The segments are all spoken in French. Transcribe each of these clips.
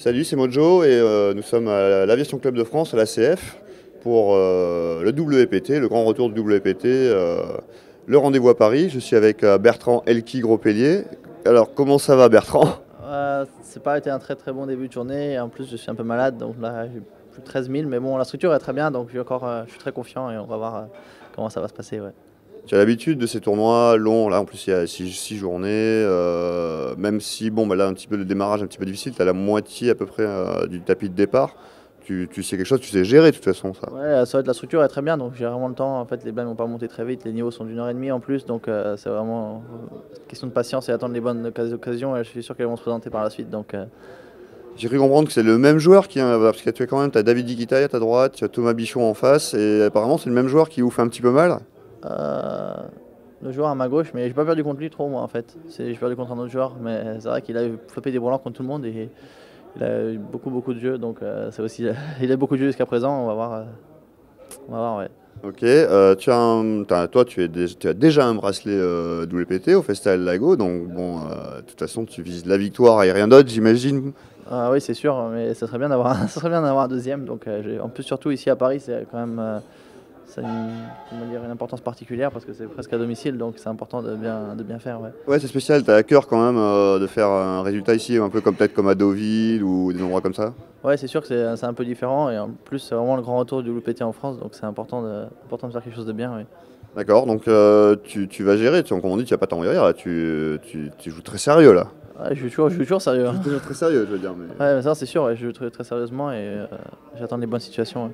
Salut, c'est Mojo et nous sommes à l'Aviation Club de France, à l'ACF, pour le WPT, le grand retour du WPT, le rendez-vous à Paris. Je suis avec Bertrand Elki Gros-Pellier. Alors, comment ça va, Bertrand? C'est pas été un très très bon début de journée. Et en plus, je suis un peu malade, donc là, j'ai plus de 13 000. Mais bon, la structure est très bien, donc je suis très confiant et on va voir comment ça va se passer. Ouais. Tu as l'habitude de ces tournois longs, là en plus il y a 6 journées, même si bon, bah, là un petit peu le démarrage un petit peu difficile, tu as la moitié à peu près du tapis de départ. Tu sais quelque chose, tu sais gérer de toute façon ça. Ouais, ça va être la structure est très bien, donc j'ai vraiment le temps. En fait, les blindes vont pas monter très vite, les niveaux sont d'1 heure et demie en plus, donc c'est vraiment question de patience et attendre les bonnes occasions. Et je suis sûr qu'elles vont se présenter par la suite. J'ai cru comprendre que c'est le même joueur qui, parce que tu as quand même, tu as David Higuita à ta droite, tu as Thomas Bichon en face, et apparemment c'est le même joueur qui vous fait un petit peu mal. Euh, le joueur à ma gauche, mais j'ai pas perdu contre lui trop moi en fait. J'ai perdu contre un autre joueur, mais c'est vrai qu'il a flopé des brûlants contre tout le monde et il a eu beaucoup de jeux, donc c'est aussi il a beaucoup de jeux jusqu'à présent. On va voir, ouais. Ok, toi tu as déjà un bracelet WPT au Festival Lago, donc bon, de toute façon tu vises la victoire et rien d'autre, j'imagine. Ah oui, c'est sûr, mais ça serait bien d'avoir ça serait bien d'avoir un deuxième. Donc en plus surtout ici à Paris, c'est quand même ça a comment dire, une importance particulière parce que c'est presque à domicile, donc c'est important de bien faire. Ouais. Ouais, c'est spécial, t'as à cœur quand même de faire un résultat ici, un peu comme peut-être comme à Deauville ou des endroits comme ça. Ouais, c'est sûr que c'est un peu différent et en plus c'est vraiment le grand retour du WPT en France, donc c'est important de faire quelque chose de bien. Ouais. D'accord, donc tu vas gérer, comme on dit, tu vas pas t'envoyer là, tu joues très sérieux là. Ouais, je joue toujours sérieux. Tu joues Hein. toujours très sérieux, je veux dire, mais Ouais, mais ça c'est sûr, ouais, je joue très sérieusement et j'attends les bonnes situations. Ouais.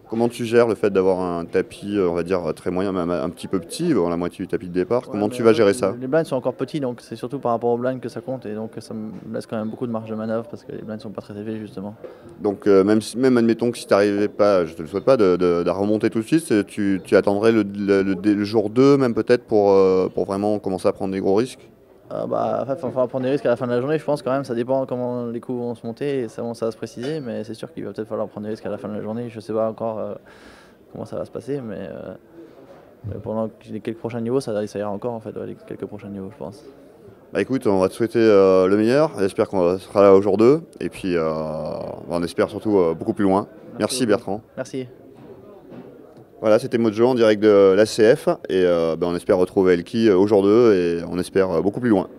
comment tu gères le fait d'avoir un tapis, on va dire, très moyen, même un petit peu petit, bon, la moitié du tapis de départ, Ouais, comment mais tu vas gérer ça? les blinds sont encore petits, donc c'est surtout par rapport aux blinds que ça compte, et donc ça me laisse quand même beaucoup de marge de manœuvre parce que les blinds sont pas très élevés justement. Donc même admettons que si tu n'arrivais pas, je te le souhaite pas, de remonter tout de suite, tu attendrais le jour 2 même peut-être pour vraiment commencer à prendre des gros risques. Bah, en fait, il va falloir prendre des risques à la fin de la journée, je pense quand même, ça dépend comment les coups vont se monter et ça va se préciser, mais c'est sûr qu'il va peut-être falloir prendre des risques à la fin de la journée. Je sais pas encore comment ça va se passer, mais pendant les quelques prochains niveaux, ça ira encore en fait, ouais, les quelques prochains niveaux, je pense. Bah écoute, on va te souhaiter le meilleur, j'espère qu'on sera là au jour 2 et puis on espère surtout beaucoup plus loin. Merci Merci beaucoup. Bertrand. Merci. Voilà, c'était Mojo en direct de l'ACF et on espère retrouver Elki au jour 2 et on espère beaucoup plus loin.